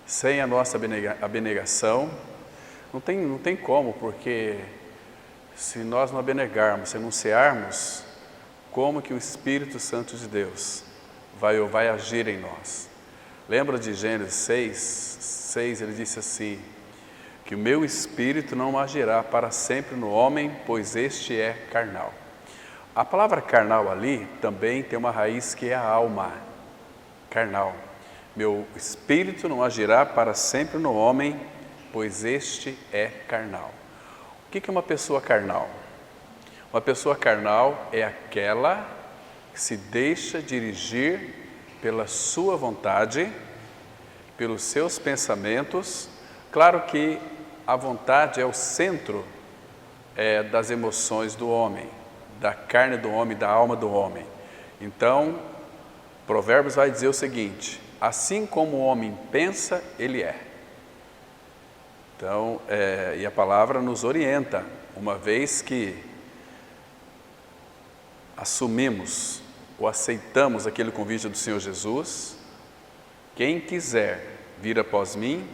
Sem a nossa abnegação, não tem como, porque se nós não abnegarmos, renunciarmos, como que o Espírito Santo de Deus vai agir em nós? Lembra de Gênesis 6, ele disse assim, que o meu Espírito não agirá para sempre no homem, pois este é carnal. A palavra carnal ali também tem uma raiz que é a alma, carnal. Meu Espírito não agirá para sempre no homem, pois este é carnal. O que é uma pessoa carnal? Uma pessoa carnal é aquela que se deixa dirigir pela sua vontade, pelos seus pensamentos. Claro que a vontade é o centro das emoções do homem, da carne do homem, da alma do homem. Então, Provérbios vai dizer o seguinte, assim como o homem pensa, ele é. Então, e a palavra nos orienta, uma vez que assumimos ou aceitamos aquele convite do Senhor Jesus, quem quiser vir após mim,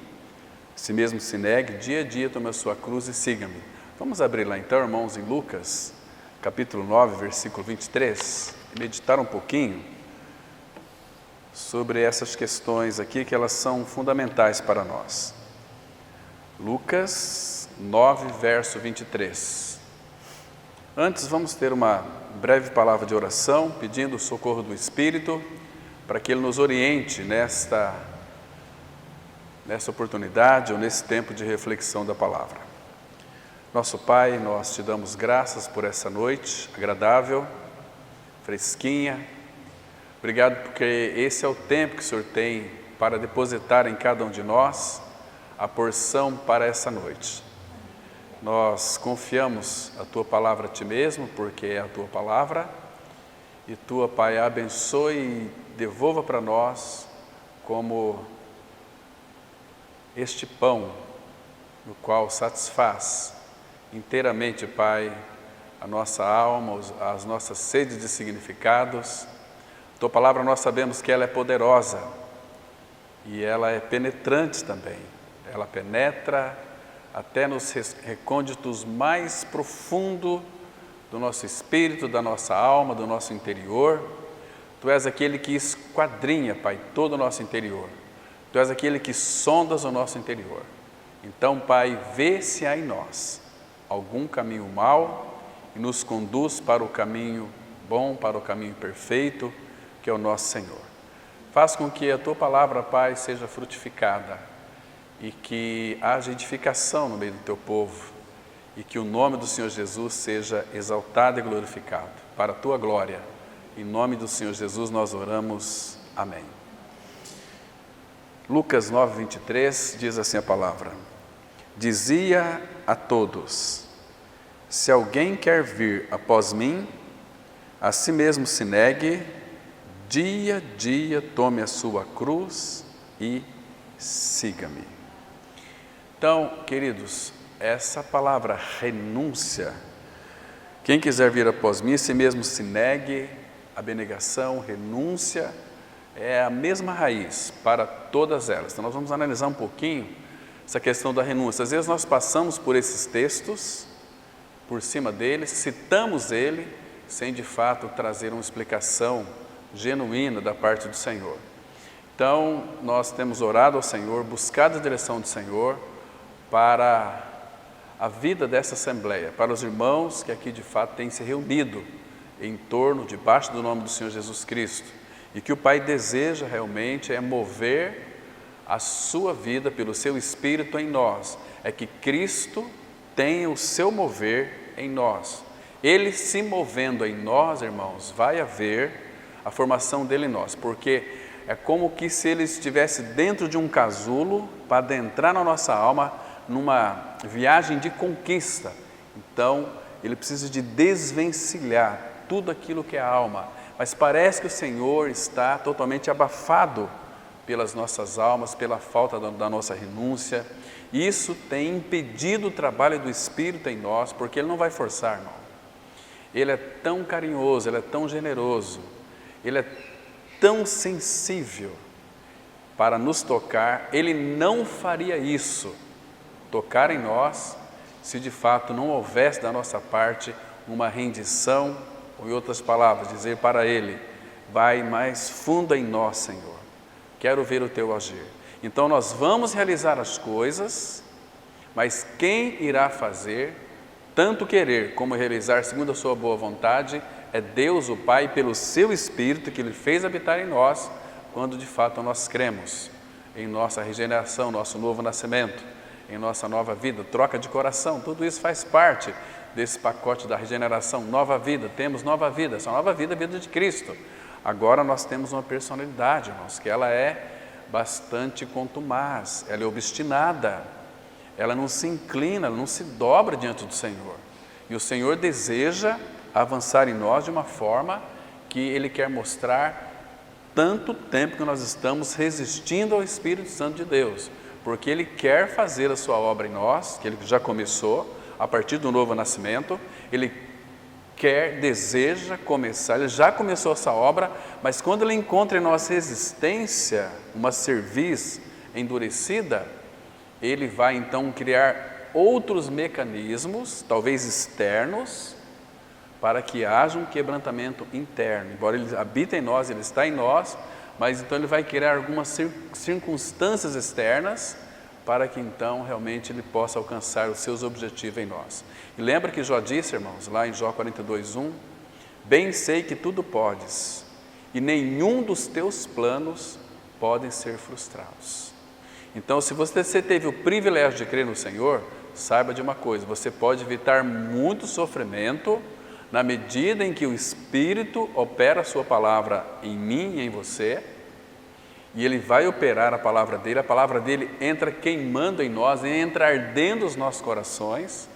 si mesmo se negue, dia a dia tome a sua cruz e siga-me. Vamos abrir lá então, irmãos, em Lucas, capítulo 9, versículo 23, e meditar um pouquinho sobre essas questões aqui, que elas são fundamentais para nós. Lucas 9, verso 23. Antes, vamos ter uma breve palavra de oração, pedindo o socorro do Espírito, para que Ele nos oriente nessa oportunidade ou nesse tempo de reflexão da palavra. Nosso Pai, nós te damos graças por essa noite agradável, fresquinha. Obrigado porque esse é o tempo que o Senhor tem para depositar em cada um de nós a porção para essa noite. Nós confiamos a Tua palavra a Ti mesmo, porque é a Tua palavra, e Tua, Pai, abençoe e devolva para nós como este pão, no qual satisfaz inteiramente, Pai, a nossa alma, as nossas sedes de significados. Tua palavra, nós sabemos que ela é poderosa e ela é penetrante também. Ela penetra até nos recônditos mais profundos do nosso espírito, da nossa alma, do nosso interior. Tu és aquele que esquadrinha, Pai, todo o nosso interior. Tu és aquele que sondas o nosso interior. Então, Pai, vê se há em nós algum caminho mau e nos conduz para o caminho bom, para o caminho perfeito, que é o nosso Senhor. Faz com que a Tua palavra, Pai, seja frutificada e que haja edificação no meio do Teu povo e que o nome do Senhor Jesus seja exaltado e glorificado para a Tua glória. Em nome do Senhor Jesus nós oramos. Amém. Lucas 9, 23 diz assim a palavra: dizia a todos, se alguém quer vir após mim, a si mesmo se negue, dia a dia tome a sua cruz e siga-me. Então, queridos, essa palavra renúncia, quem quiser vir após mim, a si mesmo se negue, abnegação, renúncia, é a mesma raiz para todas elas. Então nós vamos analisar um pouquinho essa questão da renúncia. Às vezes nós passamos por esses textos, por cima deles, citamos ele, sem de fato trazer uma explicação genuína da parte do Senhor. Então nós temos orado ao Senhor, buscado a direção do Senhor para a vida dessa assembleia, para os irmãos que aqui de fato têm se reunido em torno, debaixo do nome do Senhor Jesus Cristo. E que o Pai deseja realmente é mover a sua vida pelo seu Espírito em nós. É que Cristo tenha o seu mover em nós. Ele se movendo em nós, irmãos, vai haver a formação dele em nós. Porque é como que se ele estivesse dentro de um casulo para adentrar na nossa alma numa viagem de conquista. Então, ele precisa de desvencilhar tudo aquilo que é a alma. Mas parece que o Senhor está totalmente abafado pelas nossas almas, pela falta da nossa renúncia. Isso tem impedido o trabalho do Espírito em nós, porque Ele não vai forçar, não. Ele é tão carinhoso, Ele é tão generoso, Ele é tão sensível, para nos tocar, Ele não faria isso, tocar em nós, se de fato não houvesse da nossa parte uma rendição, ou em outras palavras, dizer para Ele: vai mais fundo em nós, Senhor, quero ver o Teu agir. Então nós vamos realizar as coisas, mas quem irá fazer, tanto querer como realizar segundo a sua boa vontade, é Deus o Pai, pelo seu Espírito que Ele fez habitar em nós, quando de fato nós cremos em nossa regeneração, nosso novo nascimento, em nossa nova vida, troca de coração. Tudo isso faz parte desse pacote da regeneração, nova vida. Temos nova vida, essa nova vida é a vida de Cristo. Agora nós temos uma personalidade, irmãos, que ela é bastante contumaz, ela é obstinada, ela não se inclina, ela não se dobra diante do Senhor. E o Senhor deseja avançar em nós de uma forma que Ele quer mostrar tanto tempo que nós estamos resistindo ao Espírito Santo de Deus, porque Ele quer fazer a sua obra em nós, que Ele já começou, a partir do novo nascimento. Ele quer, deseja começar, Ele já começou essa obra, mas quando Ele encontra em nós resistência, uma cerviz endurecida, Ele vai então criar outros mecanismos, talvez externos, para que haja um quebrantamento interno. Embora Ele habita em nós, Ele está em nós, mas então Ele vai criar algumas circunstâncias externas para que então realmente Ele possa alcançar os seus objetivos em nós. E lembra que Jó disse, irmãos, lá em Jó 42:1, bem sei que tudo podes, e nenhum dos teus planos podem ser frustrados. Então, se você teve o privilégio de crer no Senhor, saiba de uma coisa: você pode evitar muito sofrimento na medida em que o Espírito opera a sua palavra em mim e em você, e Ele vai operar a palavra dele entra queimando em nós, entra ardendo os nossos corações.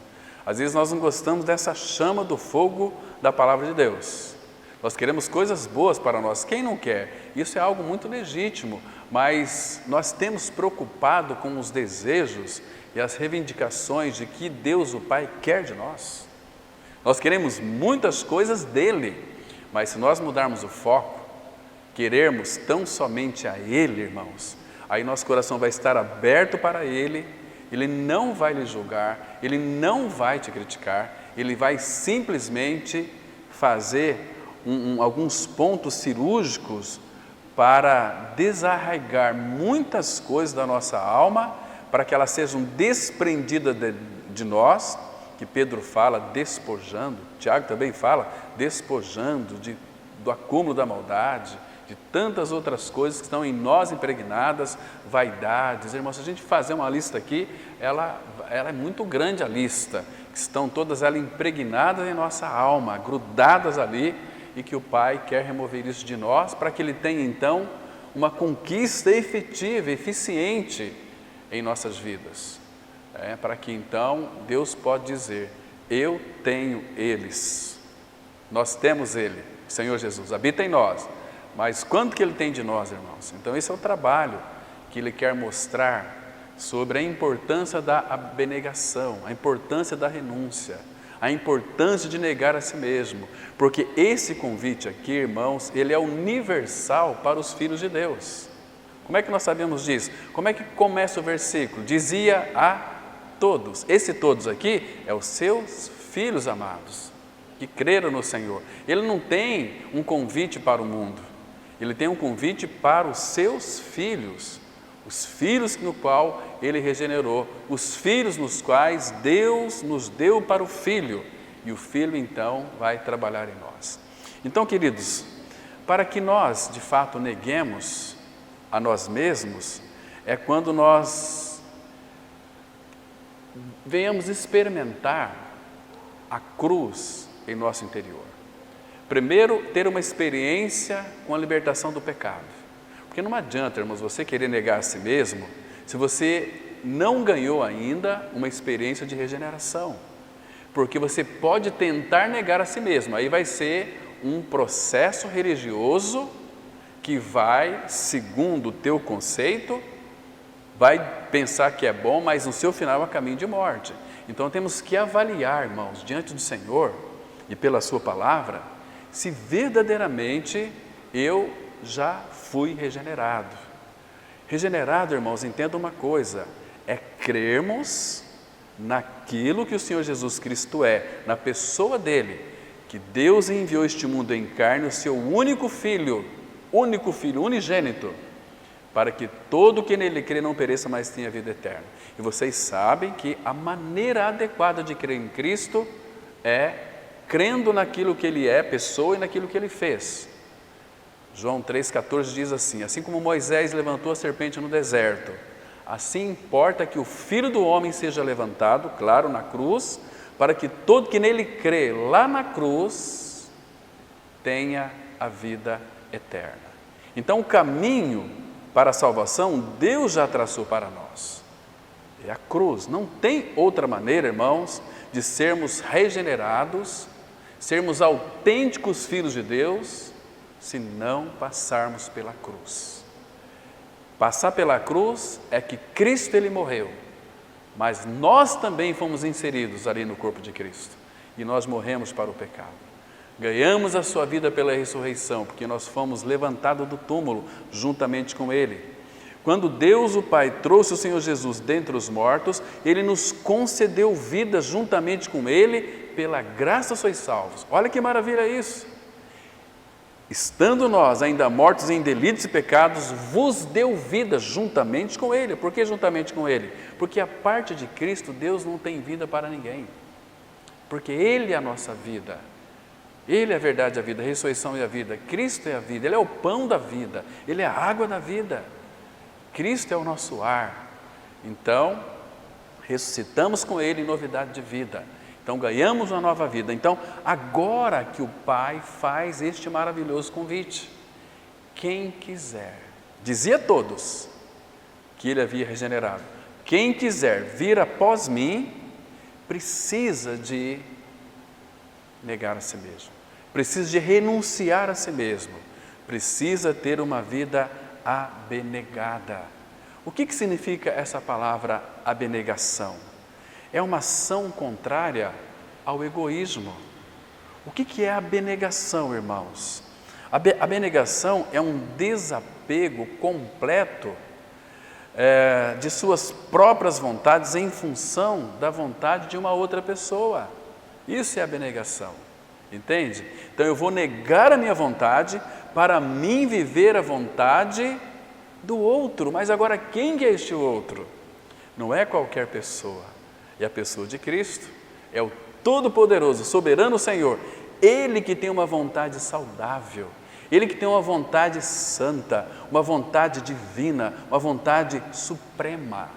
Às vezes nós não gostamos dessa chama do fogo da palavra de Deus. Nós queremos coisas boas para nós, quem não quer? Isso é algo muito legítimo, mas nós temos preocupado com os desejos e as reivindicações de que Deus o Pai quer de nós. Nós queremos muitas coisas dEle, mas se nós mudarmos o foco, querermos tão somente a Ele, irmãos, aí nosso coração vai estar aberto para Ele, Ele não vai lhe julgar, Ele não vai te criticar, Ele vai simplesmente fazer alguns pontos cirúrgicos para desarraigar muitas coisas da nossa alma, para que elas sejam desprendidas de nós, que Pedro fala despojando, Tiago também fala despojando do acúmulo da maldade, de tantas outras coisas que estão em nós impregnadas, vaidades. Irmãos, se a gente fazer uma lista aqui, ela é muito grande a lista, que estão todas elas impregnadas em nossa alma, grudadas ali, e que o Pai quer remover isso de nós, para que Ele tenha então uma conquista efetiva, eficiente em nossas vidas. Para que então Deus pode dizer: eu tenho eles, nós temos Ele, o Senhor Jesus, habita em nós. Mas quanto que Ele tem de nós, irmãos? Então esse é o trabalho que Ele quer mostrar sobre a importância da abnegação, a importância da renúncia, a importância de negar a si mesmo, porque esse convite aqui, irmãos, ele é universal para os filhos de Deus. Como é que nós sabemos disso? Como é que começa o versículo? Dizia a todos. Esse todos aqui é os seus filhos amados, que creram no Senhor. Ele não tem um convite para o mundo, Ele tem um convite para os seus filhos, os filhos no qual Ele regenerou, os filhos nos quais Deus nos deu para o Filho, e o Filho então vai trabalhar em nós. Então, queridos, para que nós de fato neguemos a nós mesmos, é quando nós venhamos experimentar a cruz em nosso interior. Primeiro, ter uma experiência com a libertação do pecado. Porque não adianta, irmãos, você querer negar a si mesmo, se você não ganhou ainda uma experiência de regeneração. Porque você pode tentar negar a si mesmo, aí vai ser um processo religioso que vai, segundo o teu conceito, vai pensar que é bom, mas no seu final é caminho de morte. Então temos que avaliar, irmãos, diante do Senhor e pela sua palavra, se verdadeiramente eu já fui regenerado. Regenerado, irmãos, entenda uma coisa, é crermos naquilo que o Senhor Jesus Cristo é, na pessoa dele, que Deus enviou este mundo em carne, o seu único filho, unigênito, para que todo que nele crê não pereça, mas tenha vida eterna. E vocês sabem que a maneira adequada de crer em Cristo é crendo naquilo que ele é, pessoa, e naquilo que ele fez. João 3,14 diz assim: assim como Moisés levantou a serpente no deserto, assim importa que o Filho do Homem seja levantado, claro, na cruz, para que todo que nele crê, lá na cruz, tenha a vida eterna. Então o caminho para a salvação, Deus já traçou para nós. É a cruz. Não tem outra maneira, irmãos, de sermos regenerados, sermos autênticos filhos de Deus, se não passarmos pela cruz. Passar pela cruz é que Cristo ele morreu, mas nós também fomos inseridos ali no corpo de Cristo, e nós morremos para o pecado. Ganhamos a sua vida pela ressurreição, porque nós fomos levantados do túmulo juntamente com Ele. Quando Deus o Pai trouxe o Senhor Jesus dentre os mortos, Ele nos concedeu vida juntamente com Ele, pela graça sois salvos. Olha que maravilha isso! Estando nós ainda mortos em delitos e pecados, vos deu vida juntamente com Ele. Por que juntamente com Ele? Porque a parte de Cristo, Deus não tem vida para ninguém. Porque Ele é a nossa vida. Ele é a verdade, a vida, a ressurreição e a vida. Cristo é a vida, Ele é o pão da vida, Ele é a água da vida. Cristo é o nosso ar. Então, ressuscitamos com Ele em novidade de vida. Então, ganhamos uma nova vida. Então, agora que o Pai faz este maravilhoso convite, quem quiser, dizia a todos que Ele havia regenerado, quem quiser vir após mim, precisa de negar a si mesmo, precisa de renunciar a si mesmo, precisa ter uma vida abnegada. O que significa essa palavra abnegação? É uma ação contrária ao egoísmo. O que é a abnegação, irmãos? A abnegação é um desapego completo de suas próprias vontades em função da vontade de uma outra pessoa. Isso é abnegação, entende? Então eu vou negar a minha vontade para mim viver a vontade do outro. Mas agora quem é este outro? Não é qualquer pessoa. É a pessoa de Cristo, é o Todo-Poderoso, Soberano Senhor, Ele que tem uma vontade saudável, Ele que tem uma vontade santa, uma vontade divina, uma vontade suprema,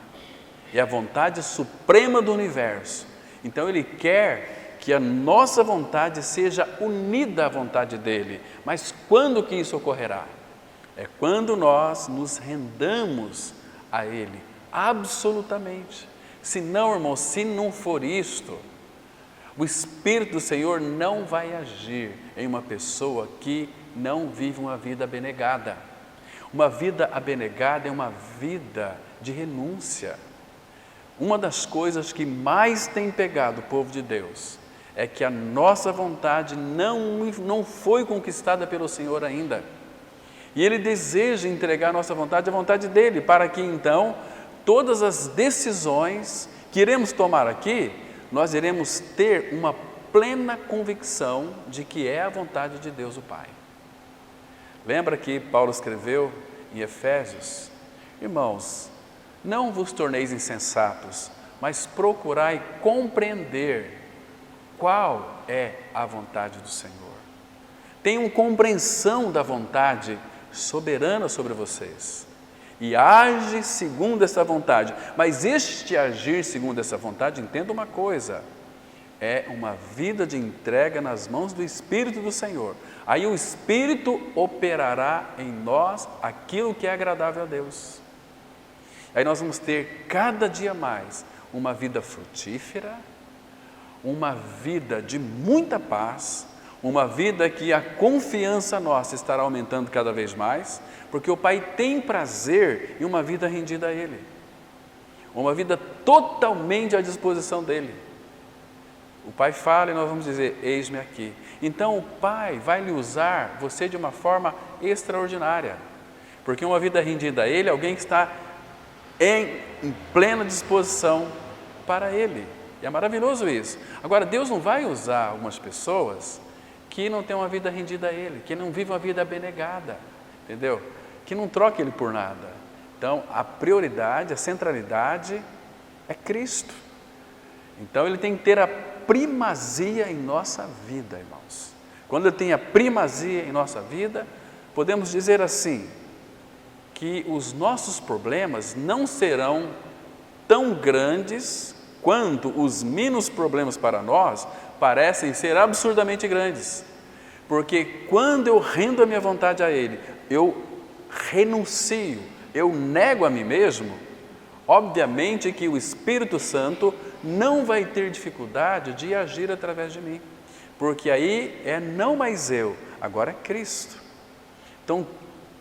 é a vontade suprema do universo. Então Ele quer que a nossa vontade seja unida à vontade dEle. Mas quando que isso ocorrerá? É quando nós nos rendamos a Ele, absolutamente. Se não, irmão, se não for isto, o Espírito do Senhor não vai agir em uma pessoa que não vive uma vida abnegada. Uma vida abnegada é uma vida de renúncia. Uma das coisas que mais tem pegado o povo de Deus é que a nossa vontade não foi conquistada pelo Senhor ainda. E Ele deseja entregar a nossa vontade à vontade dEle, para que então todas as decisões que iremos tomar aqui, nós iremos ter uma plena convicção de que é a vontade de Deus o Pai. Lembra que Paulo escreveu em Efésios: irmãos, não vos torneis insensatos, mas procurai compreender qual é a vontade do Senhor. Tenham compreensão da vontade soberana sobre vocês. E age segundo essa vontade. Mas este agir segundo essa vontade, entenda uma coisa, é uma vida de entrega nas mãos do Espírito do Senhor. Aí o Espírito operará em nós aquilo que é agradável a Deus. Aí nós vamos ter cada dia mais uma vida frutífera, uma vida de muita paz, uma vida que a confiança nossa estará aumentando cada vez mais, porque o Pai tem prazer em uma vida rendida a Ele, uma vida totalmente à disposição dEle. O Pai fala e nós vamos dizer: eis-me aqui. Então o Pai vai lhe usar você de uma forma extraordinária. Porque uma vida rendida a Ele é alguém que está em plena disposição para Ele. E é maravilhoso isso. Agora, Deus não vai usar algumas pessoas que não têm uma vida rendida a Ele, que não vivem uma vida abnegada, entendeu? Que não troquem Ele por nada. Então, a prioridade, a centralidade é Cristo. Então, Ele tem que ter a primazia em nossa vida, irmãos. Quando Ele tem a primazia em nossa vida, podemos dizer assim, que os nossos problemas não serão tão grandes quanto os mínimos problemas para nós parecem ser absurdamente grandes. Porque quando eu rendo a minha vontade a Ele, eu renuncio, eu nego a mim mesmo, obviamente que o Espírito Santo não vai ter dificuldade de agir através de mim. Porque aí é não mais eu, agora é Cristo. Então,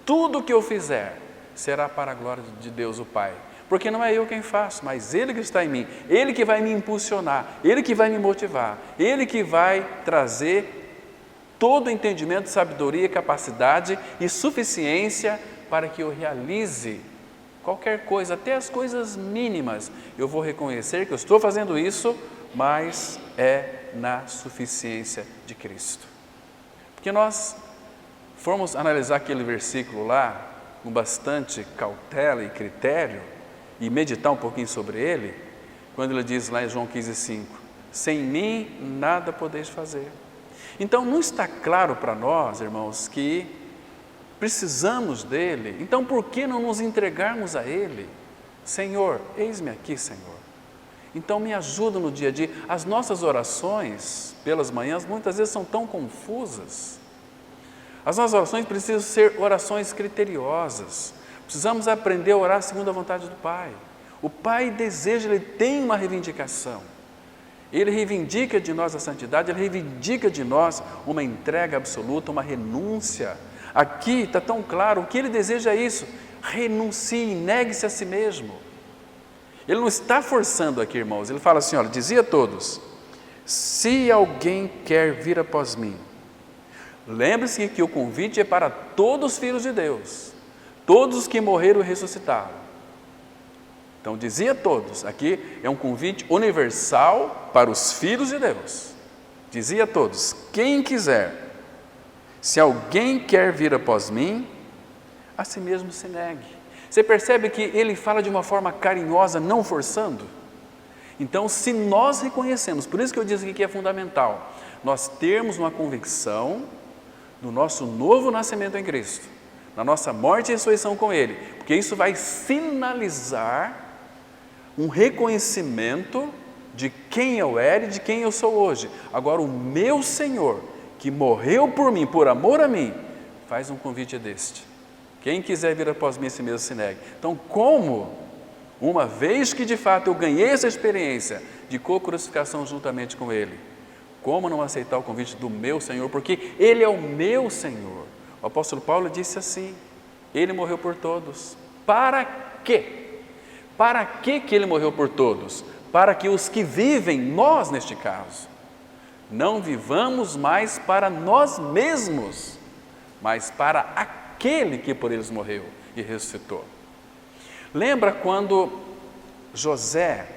tudo que eu fizer será para a glória de Deus o Pai. Porque não é eu quem faço, mas Ele que está em mim. Ele que vai me impulsionar, Ele que vai me motivar, Ele que vai trazer todo o entendimento, sabedoria, capacidade e suficiência para que eu realize qualquer coisa, até as coisas mínimas. Eu vou reconhecer que eu estou fazendo isso, mas é na suficiência de Cristo. Porque nós formos analisar aquele versículo lá, com bastante cautela e critério, e meditar um pouquinho sobre ele, quando ele diz lá em João 15,5, sem mim nada podeis fazer. Então não está claro para nós, irmãos, que precisamos dele. Então por que não nos entregarmos a ele? Senhor, eis-me aqui, Senhor. Então me ajuda no dia a dia. As nossas orações pelas manhãs muitas vezes são tão confusas. As nossas orações precisam ser orações criteriosas. Precisamos aprender a orar segundo a vontade do Pai. O Pai deseja, Ele tem uma reivindicação. Ele reivindica de nós a santidade, Ele reivindica de nós uma entrega absoluta, uma renúncia. Aqui está tão claro, o que Ele deseja é isso, renuncie, negue-se a si mesmo. Ele não está forçando aqui, irmãos, Ele fala assim, olha, dizia a todos, se alguém quer vir após mim, lembre-se que o convite é para todos os filhos de Deus, todos os que morreram e ressuscitaram. Então, dizia a todos, aqui é um convite universal para os filhos de Deus. Dizia a todos, quem quiser, se alguém quer vir após mim, a si mesmo se negue. Você percebe que ele fala de uma forma carinhosa, não forçando? Então, se nós reconhecemos, por isso que eu disse aqui que é fundamental, nós termos uma convicção do nosso novo nascimento em Cristo, na nossa morte e ressurreição com Ele, porque isso vai sinalizar um reconhecimento de quem eu era e de quem eu sou hoje. Agora, o meu Senhor, que morreu por mim, por amor a mim, faz um convite deste. Quem quiser vir após mim, esse mesmo se negue. Então, como, uma vez que de fato eu ganhei essa experiência de co-crucificação juntamente com Ele, como não aceitar o convite do meu Senhor? Porque Ele é o meu Senhor. O apóstolo Paulo disse assim, Ele morreu por todos. Para quê? Para que Ele morreu por todos? Para que os que vivem, nós neste caso, não vivamos mais para nós mesmos, mas para aquele que por eles morreu e ressuscitou. Lembra quando José,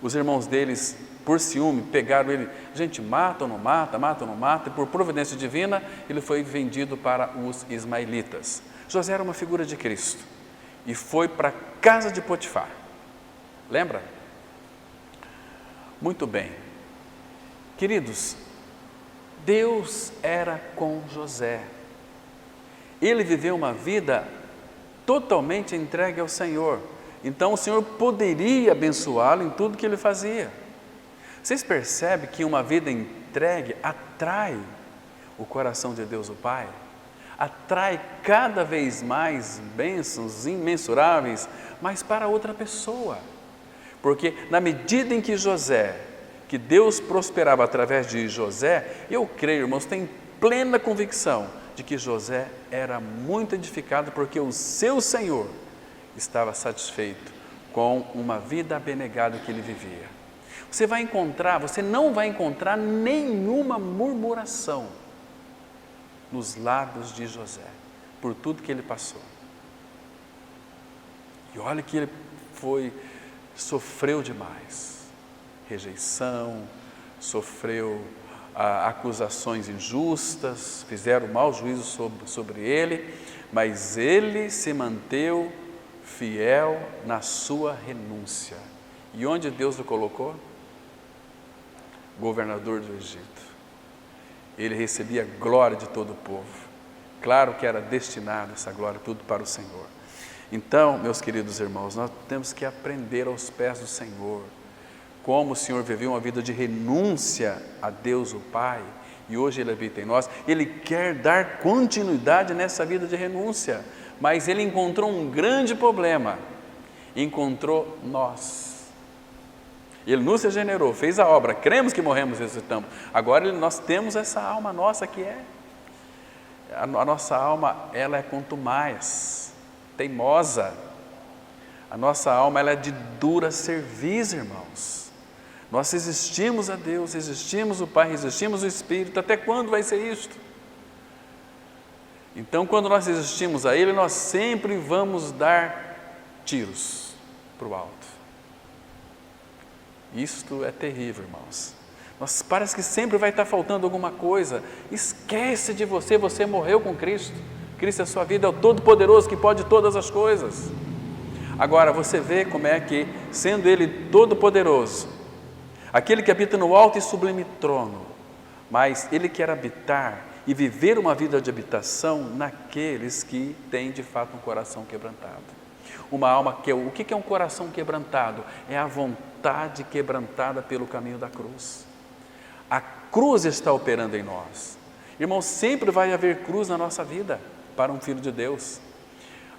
os irmãos deles, por ciúme, pegaram ele, gente, mata ou não mata, mata ou não mata, e por providência divina, ele foi vendido para os ismaelitas. José era uma figura de Cristo, e foi para a casa de Potifar. Lembra? Muito bem. Queridos, Deus era com José. Ele viveu uma vida totalmente entregue ao Senhor. Então o Senhor poderia abençoá-lo em tudo que ele fazia. Vocês percebem que uma vida entregue atrai o coração de Deus o Pai? Atrai cada vez mais bênçãos imensuráveis, mas para outra pessoa. Porque na medida em que que Deus prosperava através de José, eu creio, irmãos, tenho plena convicção de que José era muito edificado porque o seu Senhor estava satisfeito com uma vida abnegada que ele vivia. Você não vai encontrar nenhuma murmuração nos lábios de José. por tudo que ele passou. E olha que ele sofreu demais. Rejeição, sofreu acusações injustas, fizeram mau juízo sobre ele, mas ele se manteve fiel na sua renúncia. E onde Deus o colocou? Governador do Egito. Ele recebia a glória de todo o povo. Claro que era destinado essa glória tudo para o Senhor. Então, meus queridos irmãos, nós temos que aprender aos pés do Senhor, como o Senhor viveu uma vida de renúncia a Deus o Pai, e hoje Ele habita em nós. Ele quer dar continuidade nessa vida de renúncia, mas Ele encontrou um grande problema, encontrou nós. Ele nos regenerou, fez a obra, cremos que morremos e ressuscitamos. Agora nós temos essa alma nossa que a nossa alma, ela é contumaz, teimosa. A nossa alma, ela é de dura cerviz, irmãos. Nós resistimos a Deus, resistimos o Pai, resistimos o Espírito. Até quando vai ser isto? Então, quando nós resistimos a Ele, nós sempre vamos dar tiros para o alto. Isto é terrível, irmãos. Parece que sempre vai estar faltando alguma coisa. Esquece de você, você morreu com Cristo. Cristo é a sua vida, é o Todo-Poderoso que pode todas as coisas. Agora, você vê como é que, sendo Ele Todo-Poderoso, aquele que habita no alto e sublime trono, mas Ele quer habitar e viver uma vida de habitação naqueles que têm de fato um coração quebrantado. Uma alma que o que é um coração quebrantado? É a vontade quebrantada pelo caminho da cruz. A cruz está operando em nós. Irmãos, sempre vai haver cruz na nossa vida para um filho de Deus.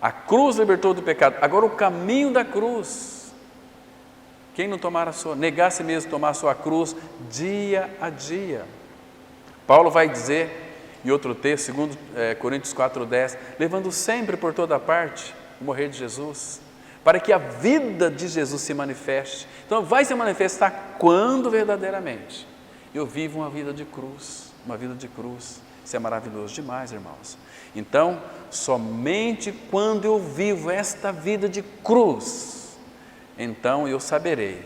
A cruz libertou do pecado. Agora o caminho da cruz. Quem não negar a si mesmo, tomar a sua cruz dia a dia. Paulo vai dizer, em outro texto, segundo Coríntios 4:10, levando sempre por toda parte o morrer de Jesus, para que a vida de Jesus se manifeste. Então vai se manifestar quando verdadeiramente eu vivo uma vida de cruz, uma vida de cruz. Isso é maravilhoso demais, irmãos. Então, somente quando eu vivo esta vida de cruz, então eu saberei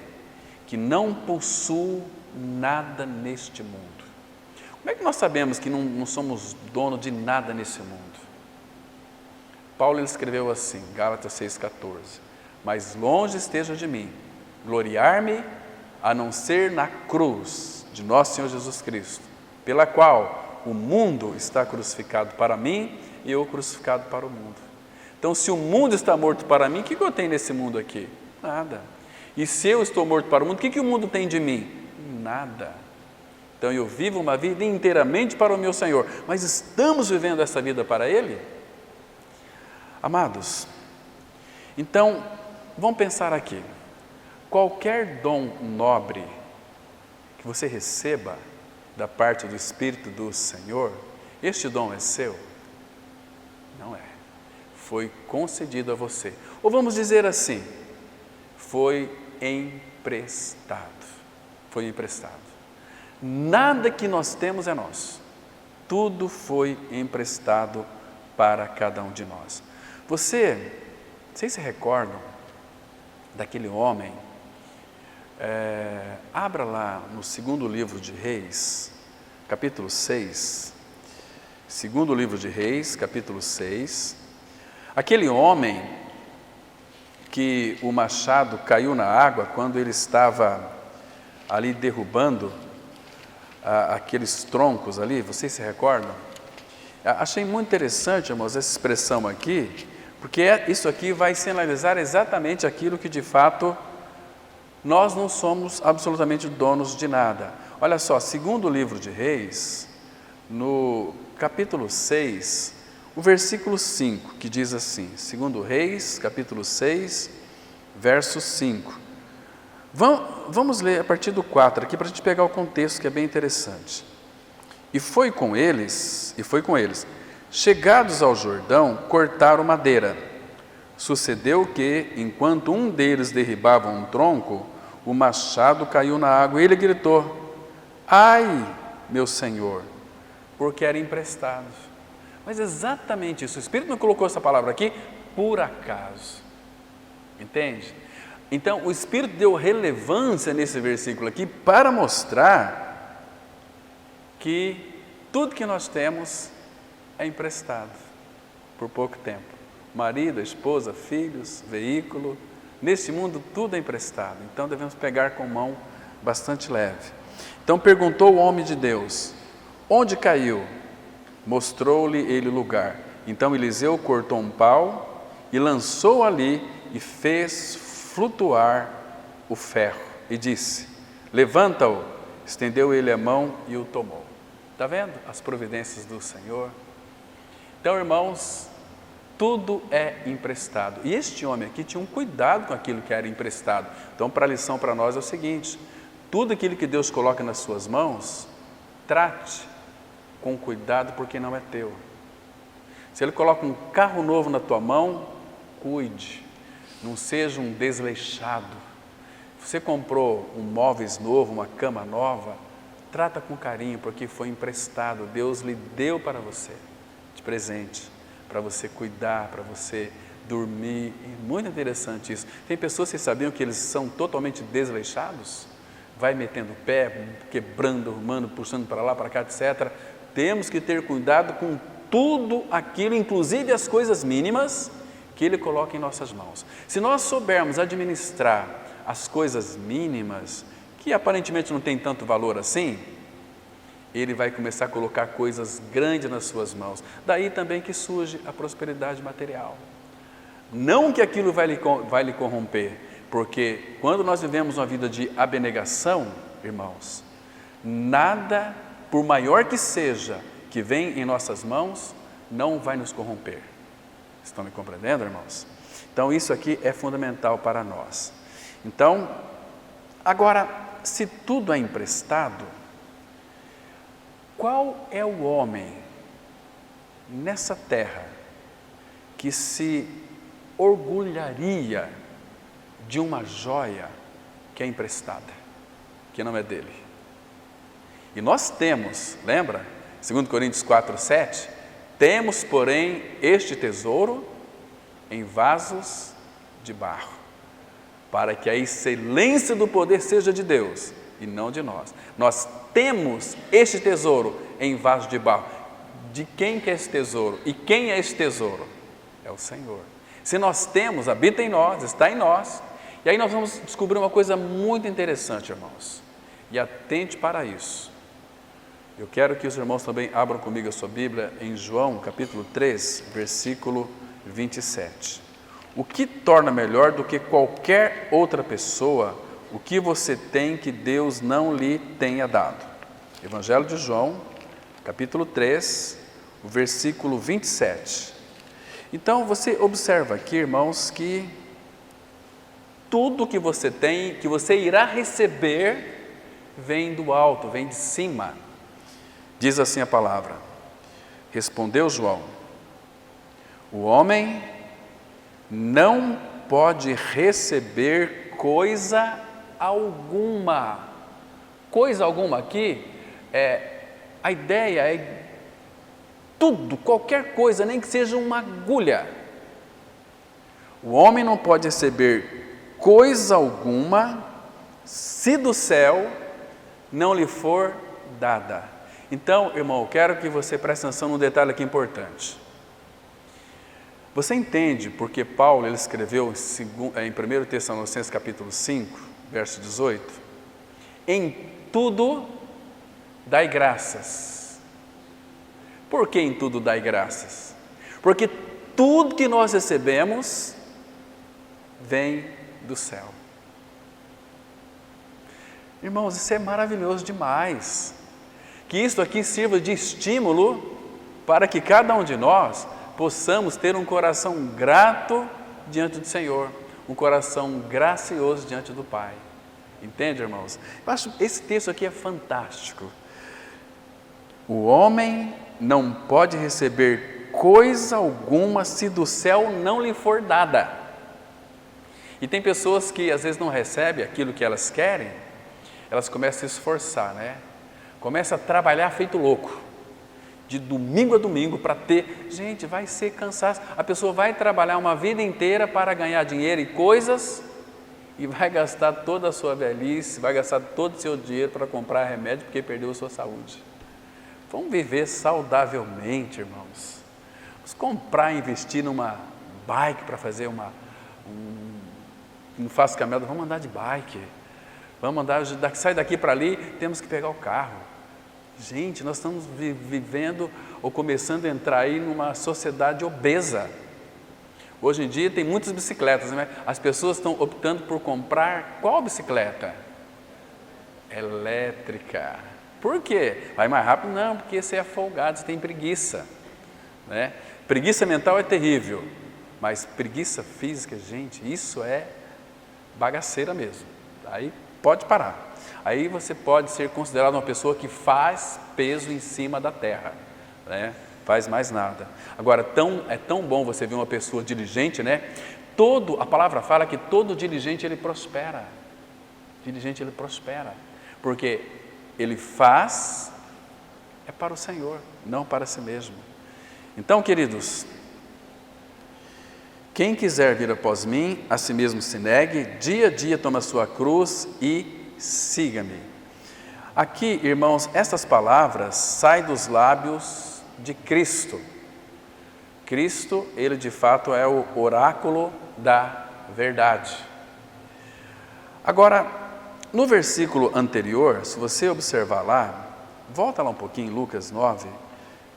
que não possuo nada neste mundo. Como é que nós sabemos que não somos dono de nada nesse mundo? Paulo escreveu assim, Gálatas 6,14: mas longe esteja de mim gloriar-me, a não ser na cruz de nosso Senhor Jesus Cristo, pela qual o mundo está crucificado para mim e eu crucificado para o mundo. Então, se o mundo está morto para mim, o que eu tenho nesse mundo aqui? Nada. E se eu estou morto para o mundo, o que o mundo tem de mim? Nada. Então, eu vivo uma vida inteiramente para o meu Senhor. Mas estamos vivendo essa vida para Ele? Amados, então, vamos pensar aqui. Qualquer dom nobre que você receba da parte do Espírito do Senhor, este dom é seu? Não é. Foi concedido a você. Ou vamos dizer assim, foi emprestado. Foi emprestado. Nada que nós temos é nosso. Tudo foi emprestado para cada um de nós. Vocês se recordam daquele homem? Abra lá no segundo livro de Reis, capítulo 6. Segundo livro de Reis, capítulo 6. Aquele homem que o machado caiu na água quando ele estava ali derrubando aqueles troncos ali, vocês se recordam? Achei muito interessante, irmãos, essa expressão aqui, porque isso aqui vai sinalizar exatamente aquilo que de fato nós não somos absolutamente donos de nada. Olha só, segundo o livro de Reis, no capítulo 6, o versículo 5, que diz assim, segundo Reis, capítulo 6, verso 5. Vamos ler a partir do 4 aqui, para a gente pegar o contexto, que é bem interessante. E foi com eles, chegados ao Jordão, cortaram madeira. Sucedeu que, enquanto um deles derribava um tronco, o machado caiu na água e ele gritou: ai, meu senhor, porque era emprestado. Mas exatamente isso, o Espírito não colocou essa palavra aqui por acaso, entende? Então o Espírito deu relevância nesse versículo aqui para mostrar que tudo que nós temos é emprestado por pouco tempo. Marido, esposa, filhos, veículo, neste mundo tudo é emprestado, então devemos pegar com mão bastante leve. Então perguntou o homem de Deus: onde caiu? Mostrou-lhe ele o lugar. Então Eliseu cortou um pau e lançou ali e fez flutuar o ferro e disse: levanta-o. Estendeu ele a mão e o tomou. Está vendo as providências do Senhor? Então, irmãos, tudo é emprestado. E este homem aqui tinha um cuidado com aquilo que era emprestado. Então, para a lição para nós é o seguinte: tudo aquilo que Deus coloca nas suas mãos, trate com cuidado, porque não é teu. Se Ele coloca um carro novo na tua mão, cuide, não seja um desleixado. Você comprou um móveis novo, uma cama nova, trata com carinho, porque foi emprestado, Deus lhe deu para você, de presente, para você cuidar, para você dormir. E muito interessante isso. Tem pessoas, vocês sabiam que eles são totalmente desleixados? Vai metendo o pé, quebrando, arrumando, puxando para lá, para cá, etc. Temos que ter cuidado com tudo aquilo, inclusive as coisas mínimas, que Ele coloca em nossas mãos. Se nós soubermos administrar as coisas mínimas, que aparentemente não tem tanto valor assim, Ele vai começar a colocar coisas grandes nas suas mãos. Daí também que surge a prosperidade material. Não que aquilo vai lhe corromper, porque quando nós vivemos uma vida de abnegação, irmãos, nada, por maior que seja, que vem em nossas mãos, não vai nos corromper. Estão me compreendendo, irmãos? Então isso aqui é fundamental para nós. Então, agora, se tudo é emprestado, qual é o homem nessa terra que se orgulharia de uma joia que é emprestada, que não é dele? E nós temos, lembra? 2 Coríntios 4:7, temos, porém, este tesouro em vasos de barro, para que a excelência do poder seja de Deus e não de nós. Nós temos este tesouro em vasos de barro. De quem que é esse tesouro? E quem é esse tesouro? É o Senhor. Se nós temos, habita em nós, está em nós. E aí nós vamos descobrir uma coisa muito interessante, irmãos. E atente para isso. Eu quero que os irmãos também abram comigo a sua Bíblia em João, capítulo 3, versículo 27. O que torna melhor do que qualquer outra pessoa o que você tem que Deus não lhe tenha dado? Evangelho de João, capítulo 3, o versículo 27. Então, você observa aqui, irmãos, que tudo que você tem, que você irá receber, vem do alto, vem de cima. Diz assim a palavra: respondeu João: o homem não pode receber coisa alguma. Coisa alguma aqui, a ideia é tudo, qualquer coisa, nem que seja uma agulha. O homem não pode receber coisa alguma se do céu não lhe for dada. Então, irmão, eu quero que você preste atenção num detalhe aqui importante. Você entende porque Paulo ele escreveu em 1 Tessalonicenses capítulo 5, verso 18? Em tudo dai graças. Por que em tudo dai graças? Porque tudo que nós recebemos vem do céu. Irmãos, isso é maravilhoso demais. Que isso aqui sirva de estímulo para que cada um de nós possamos ter um coração grato diante do Senhor, um coração gracioso diante do Pai. Entende, irmãos? Eu acho esse texto aqui é fantástico. O homem não pode receber coisa alguma se do céu não lhe for dada. E tem pessoas que às vezes não recebem aquilo que elas querem, elas começam a se esforçar, né? Começa a trabalhar feito louco. de domingo a domingo para ter. Gente, vai ser cansaço. A pessoa vai trabalhar uma vida inteira para ganhar dinheiro e coisas e vai gastar toda a sua velhice, vai gastar todo o seu dinheiro para comprar remédio porque perdeu a sua saúde. Vamos viver saudavelmente, irmãos. Vamos comprar e investir numa bike para fazer não faço caminhada, vamos andar de bike. Vamos andar, sai daqui para ali, temos que pegar o carro. Gente, nós estamos vivendo ou começando a entrar aí numa sociedade obesa. Hoje em dia tem muitas bicicletas, né? As pessoas estão optando por comprar qual bicicleta? Elétrica. Por quê? Vai mais rápido? Não, porque você é folgado, você tem preguiça, né? Preguiça mental é terrível, mas preguiça física, gente, isso é bagaceira mesmo. Aí pode parar. Aí você pode ser considerado uma pessoa que faz peso em cima da terra, né? Faz mais nada. Agora, é tão bom você ver uma pessoa diligente, né? A palavra fala que todo diligente ele prospera. Diligente ele prospera, porque ele faz é para o Senhor, não para si mesmo. Então, queridos, quem quiser vir após mim, a si mesmo se negue, dia a dia toma a sua cruz e siga-me. Aqui, irmãos, estas palavras saem dos lábios de Cristo. Cristo, ele de fato é o oráculo da verdade. Agora, no versículo anterior, se você observar lá, volta lá um pouquinho, Lucas 9,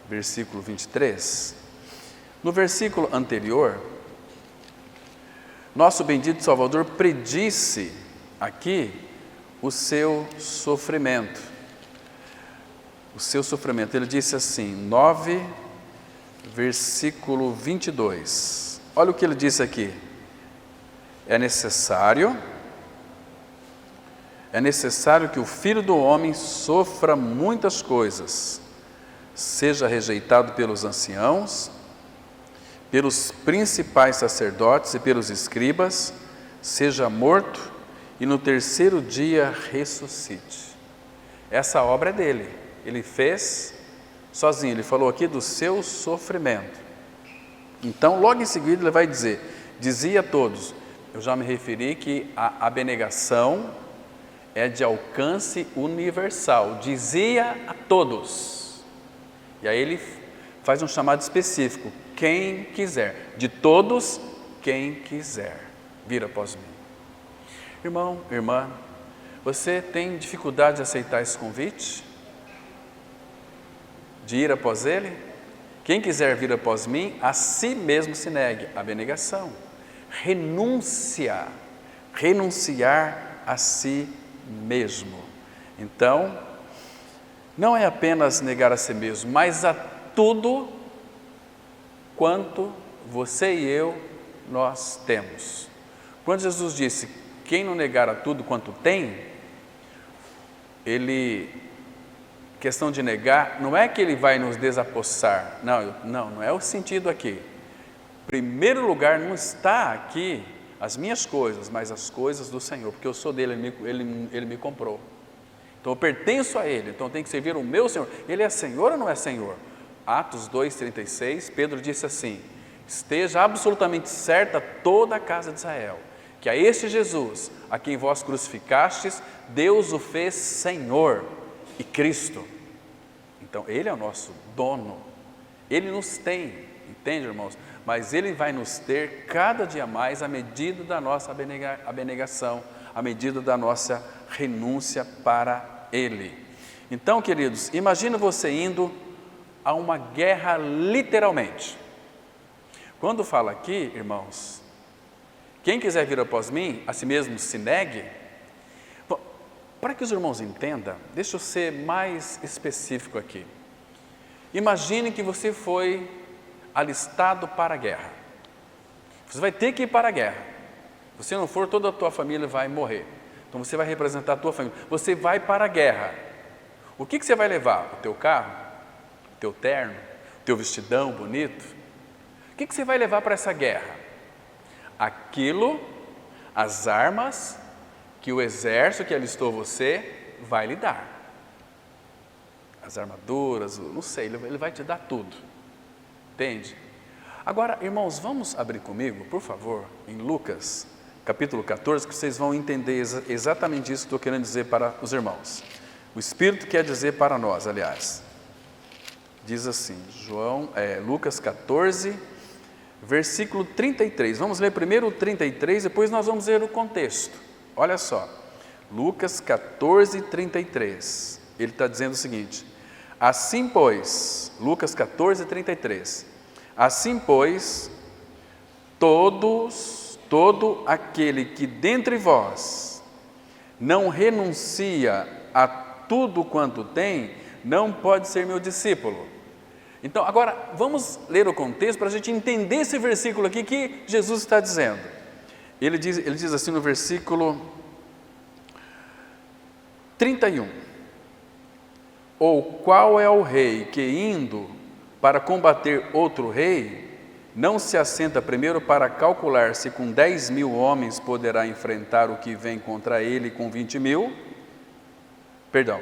versículo 23. No versículo anterior, nosso bendito Salvador predisse aqui o seu sofrimento. O seu sofrimento, ele disse assim, 9, versículo 22. Olha o que ele disse aqui. É necessário que o Filho do Homem sofra muitas coisas, seja rejeitado pelos anciãos, pelos principais sacerdotes e pelos escribas, seja morto e no terceiro dia ressuscite. Essa obra é dele, ele fez sozinho, ele falou aqui do seu sofrimento. Então, logo em seguida ele vai dizer, dizia a todos, eu já me referi que a abnegação é de alcance universal, dizia a todos. E aí ele faz um chamado específico, quem quiser, de todos, quem quiser, vir após mim. Irmão, irmã, você tem dificuldade de aceitar esse convite? De ir após ele? Quem quiser vir após mim, a si mesmo se negue. Abnegação, renúncia, renunciar a si mesmo. Então, não é apenas negar a si mesmo, mas a tudo quanto você e eu, nós temos. Quando Jesus disse, quem não negar a tudo quanto tem, questão de negar, não é que ele vai nos desapossar, não é o sentido aqui. Em primeiro lugar, não está aqui as minhas coisas, mas as coisas do Senhor, porque eu sou dele, ele me comprou. Então eu pertenço a ele, então eu tenho que servir o meu Senhor. Ele é Senhor ou não é Senhor? Atos 2,36, Pedro disse assim, esteja absolutamente certa toda a casa de Israel, que a este Jesus, a quem vós crucificastes, Deus o fez Senhor e Cristo. Então, Ele é o nosso dono, Ele nos tem, entende, irmãos? Mas Ele vai nos ter cada dia mais à medida da nossa abnegação, à medida da nossa renúncia para Ele. Então, queridos, imagina você indo a uma guerra literalmente. Quando fala aqui, irmãos, quem quiser vir após mim, a si mesmo se negue. Bom, para que os irmãos entendam, deixa eu ser mais específico aqui. Imagine que você foi alistado para a guerra. Você vai ter que ir para a guerra. Se você não for, toda a tua família vai morrer. Então você vai representar a tua família. Você vai para a guerra. O que você vai levar? O teu carro? O teu terno? O teu vestidão bonito? O que você vai levar para essa guerra? As armas que o exército que alistou você vai lhe dar. as armaduras, não sei, Ele vai te dar tudo, entende? Agora, irmãos, vamos abrir comigo, por favor, em Lucas, capítulo 14, que vocês vão entender exatamente isso que estou querendo dizer para os irmãos. O Espírito quer dizer para nós, aliás. Diz assim, Lucas 14, versículo 33. Vamos ler primeiro o 33, depois nós vamos ler o contexto. Olha só, Lucas 14, 33. Ele está dizendo o seguinte: assim, pois, Lucas 14, 33. Assim, pois, todo aquele que dentre vós não renuncia a tudo quanto tem, não pode ser meu discípulo. Então, agora, vamos ler o contexto para a gente entender esse versículo aqui que Jesus está dizendo. Ele diz assim no versículo 31. Ou qual é o rei que, indo para combater outro rei, não se assenta primeiro para calcular se com 10.000 homens poderá enfrentar o que vem contra ele com 20.000? Perdão.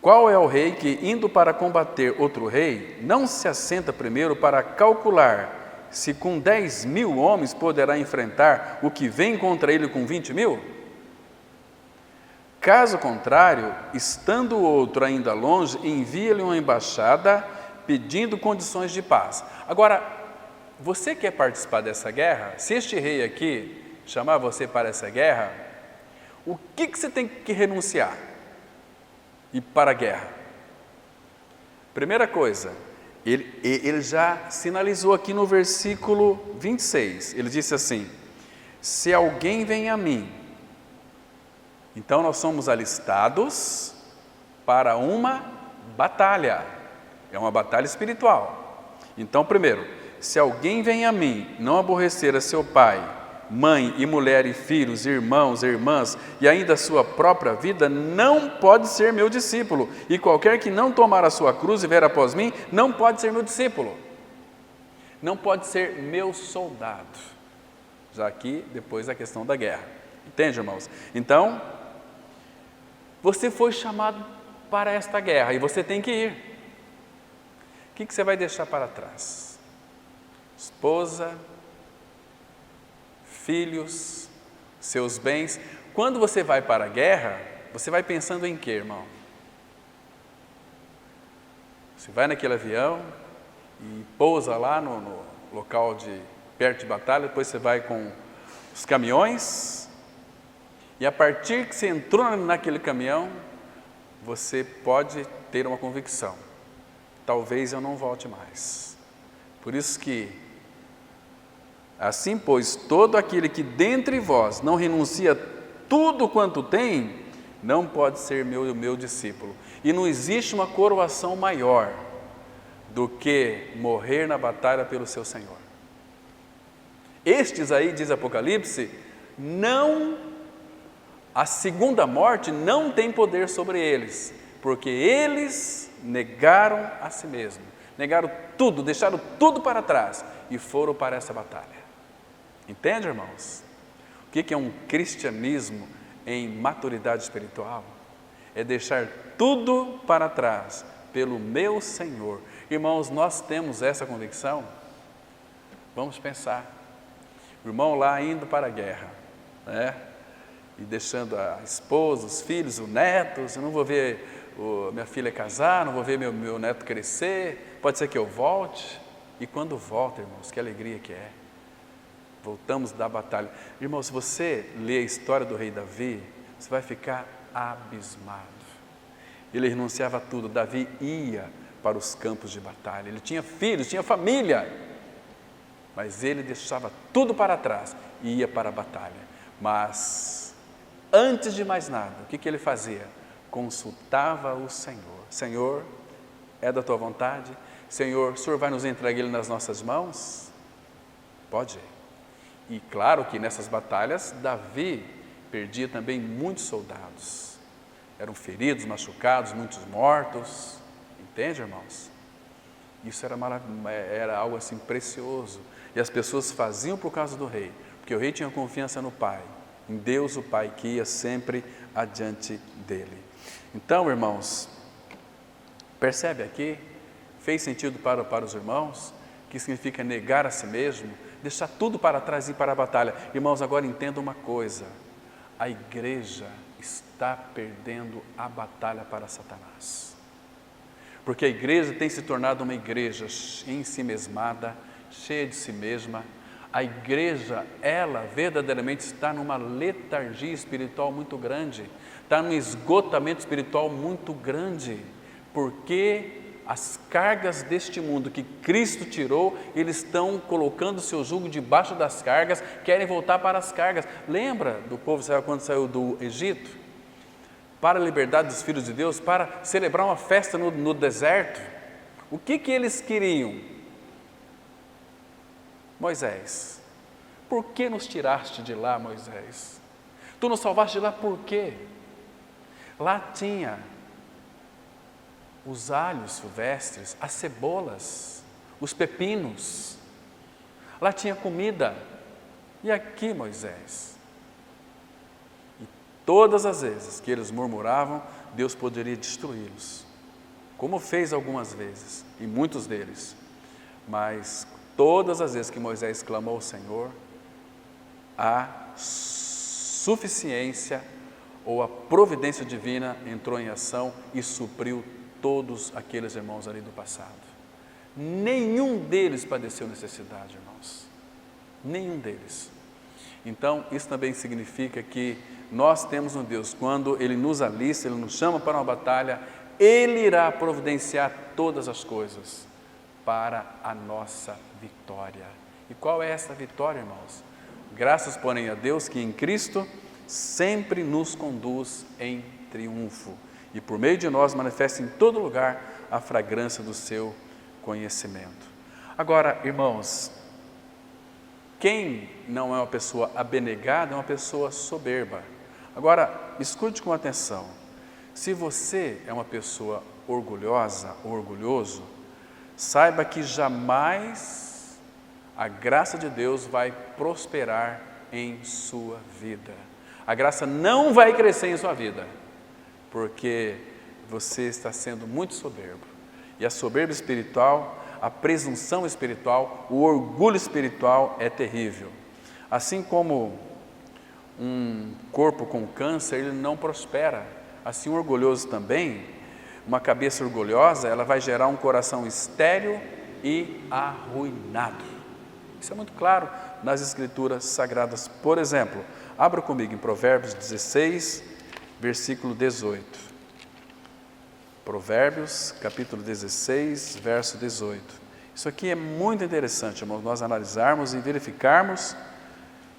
Qual é o rei que, indo para combater outro rei, não se assenta primeiro para calcular se com 10.000 homens poderá enfrentar o que vem contra ele com 20.000? Caso contrário, estando o outro ainda longe, envia-lhe uma embaixada pedindo condições de paz. Agora, você quer participar dessa guerra? Se este rei aqui chamar você para essa guerra, o que você tem que renunciar? E para a guerra. Primeira coisa, ele já sinalizou aqui no versículo 26, ele disse assim: se alguém vem a mim, então nós somos alistados para uma batalha, é uma batalha espiritual. Então, primeiro, se alguém vem a mim, não aborrecer a seu pai, mãe e mulher e filhos, irmãos e irmãs, e ainda a sua própria vida, não pode ser meu discípulo. E qualquer que não tomar a sua cruz e vier após mim, não pode ser meu discípulo. Não pode ser meu soldado. Já aqui, depois a questão da guerra. Entende, irmãos? Então, você foi chamado para esta guerra e você tem que ir. O que você vai deixar para trás? Esposa, filhos, seus bens. Quando você vai para a guerra, você vai pensando em quê, irmão? Você vai naquele avião e pousa lá no local perto de batalha, depois você vai com os caminhões, e a partir que você entrou naquele caminhão, você pode ter uma convicção: talvez eu não volte mais. Por isso que assim, pois, todo aquele que dentre vós não renuncia tudo quanto tem, não pode ser meu discípulo. E não existe uma coroação maior do que morrer na batalha pelo seu Senhor. Estes aí, diz Apocalipse, a segunda morte não tem poder sobre eles, porque eles negaram a si mesmos, negaram tudo, deixaram tudo para trás e foram para essa batalha. Entende, irmãos? O que é um cristianismo em maturidade espiritual? É deixar tudo para trás pelo meu Senhor. Irmãos, nós temos essa convicção? Vamos pensar. O irmão lá indo para a guerra, né? E deixando a esposa, os filhos, os netos. Eu não vou ver minha filha casar, não vou ver meu neto crescer. Pode ser que eu volte. E quando volta, irmãos, que alegria que é. Voltamos da batalha. Irmão, se você ler a história do rei Davi, você vai ficar abismado. Ele renunciava a tudo. Davi ia para os campos de batalha. Ele tinha filhos, tinha família. Mas ele deixava tudo para trás e ia para a batalha. Mas, antes de mais nada, o que ele fazia? Consultava o Senhor. Senhor, é da tua vontade? Senhor, o Senhor vai nos entregar ele nas nossas mãos? Pode ir. E claro que nessas batalhas, Davi perdia também muitos soldados. Eram feridos, machucados, muitos mortos. Entende, irmãos? Isso era algo assim precioso. E as pessoas faziam por causa do rei, porque o rei tinha confiança no Pai, em Deus o Pai, que ia sempre adiante dele. Então, irmãos, Percebe aqui? Fez sentido para os irmãos? Que significa negar a si mesmo, deixar tudo para trás e ir para a batalha. Irmãos, agora entenda uma coisa: a igreja está perdendo a batalha para Satanás. Porque a igreja tem se tornado uma igreja ensimesmada, cheia de si mesma. A igreja, ela verdadeiramente está numa letargia espiritual muito grande, está num esgotamento espiritual muito grande, porque as cargas deste mundo que Cristo tirou, eles estão colocando o seu jugo debaixo das cargas, querem voltar para as cargas. Lembra do povo de Israel quando saiu do Egito? Para a liberdade dos filhos de Deus, para celebrar uma festa no deserto. O que eles queriam? Moisés, por que nos tiraste de lá, Moisés? Tu nos salvaste de lá por quê? Lá tinha os alhos silvestres, as cebolas, os pepinos. Lá tinha comida. E aqui, Moisés? E todas as vezes que eles murmuravam, Deus poderia destruí-los, como fez algumas vezes, e muitos deles. Mas todas as vezes que Moisés clamou ao Senhor, a suficiência ou a providência divina entrou em ação e supriu todos aqueles irmãos ali do passado. Nenhum deles padeceu necessidade, irmãos. Nenhum deles. Então, isso também significa que nós temos um Deus, quando Ele nos alista, Ele nos chama para uma batalha, Ele irá providenciar todas as coisas para a nossa vitória. E qual é essa vitória, irmãos? Graças, porém, a Deus que em Cristo sempre nos conduz em triunfo e por meio de nós manifesta em todo lugar a fragrância do seu conhecimento. Agora, irmãos, quem não é uma pessoa abnegada é uma pessoa soberba. Agora, escute com atenção. Se você é uma pessoa orgulhosa ou orgulhoso, saiba que jamais a graça de Deus vai prosperar em sua vida. A graça não vai crescer em sua vida, porque você está sendo muito soberbo. E a soberba espiritual, a presunção espiritual, o orgulho espiritual é terrível. Assim como um corpo com câncer, ele não prospera. Assim, um orgulhoso também, uma cabeça orgulhosa, ela vai gerar um coração estéril e arruinado. Isso é muito claro nas Escrituras Sagradas. Por exemplo, abra comigo em Provérbios 16, versículo 18. Provérbios, capítulo 16, verso 18. Isso aqui é muito interessante, irmãos, nós analisarmos e verificarmos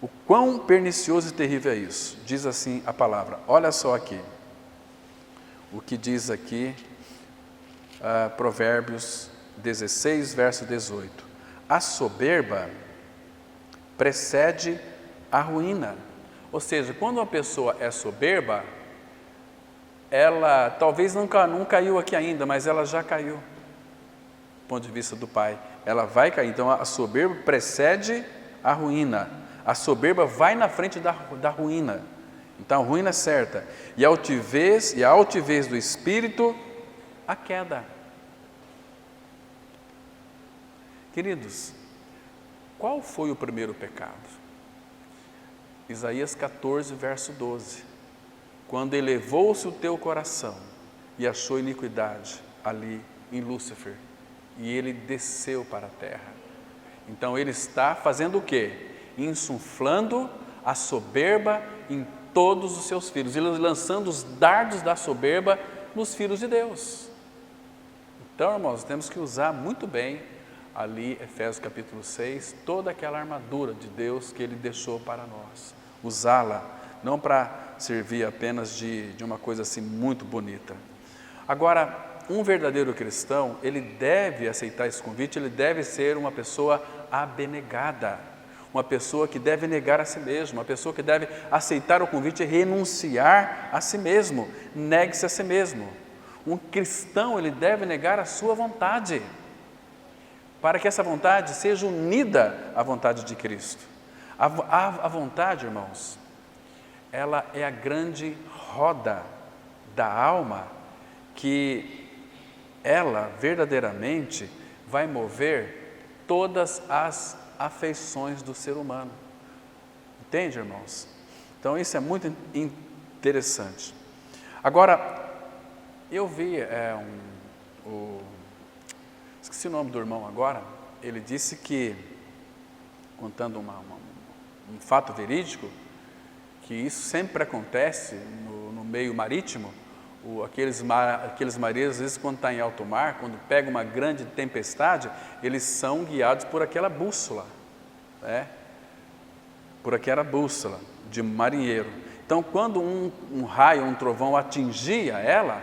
o quão pernicioso e terrível é isso. Diz assim a palavra, olha só aqui, o que diz aqui, Provérbios 16, verso 18. A soberba precede a ruína. Ou seja, quando uma pessoa é soberba, ela talvez não caiu aqui ainda, mas ela já caiu, do ponto de vista do Pai. Ela vai cair. Então, a soberba precede a ruína. A soberba vai na frente da ruína. Então, a ruína é certa. E a altivez do espírito, a queda. Queridos, qual foi o primeiro pecado? Isaías 14, verso 12. Quando elevou-se o teu coração e achou iniquidade ali em Lúcifer, e ele desceu para a terra. Então ele está fazendo o quê? Insuflando a soberba em todos os seus filhos, e lançando os dardos da soberba nos filhos de Deus. Então, irmãos, temos que usar muito bem ali, Efésios capítulo 6, toda aquela armadura de Deus que Ele deixou para nós. Usá-la, não para servir apenas de uma coisa assim muito bonita. Agora, um verdadeiro cristão, ele deve aceitar esse convite, ele deve ser uma pessoa abnegada, uma pessoa que deve negar a si mesmo, uma pessoa que deve aceitar o convite e renunciar a si mesmo. Negue-se a si mesmo. Um cristão, ele deve negar a sua vontade, para que essa vontade seja unida à vontade de Cristo. A vontade, irmãos, ela é a grande roda da alma que ela verdadeiramente vai mover todas as afeições do ser humano. Entende, irmãos? Então isso é muito interessante. Agora, eu vi esqueci o nome do irmão agora, ele disse que, contando um fato verídico, que isso sempre acontece no meio marítimo, aqueles marinheiros, às vezes, quando está em alto mar, quando pega uma grande tempestade, eles são guiados por aquela bússola, né? Por aquela bússola de marinheiro. Então, quando um raio, um trovão atingia ela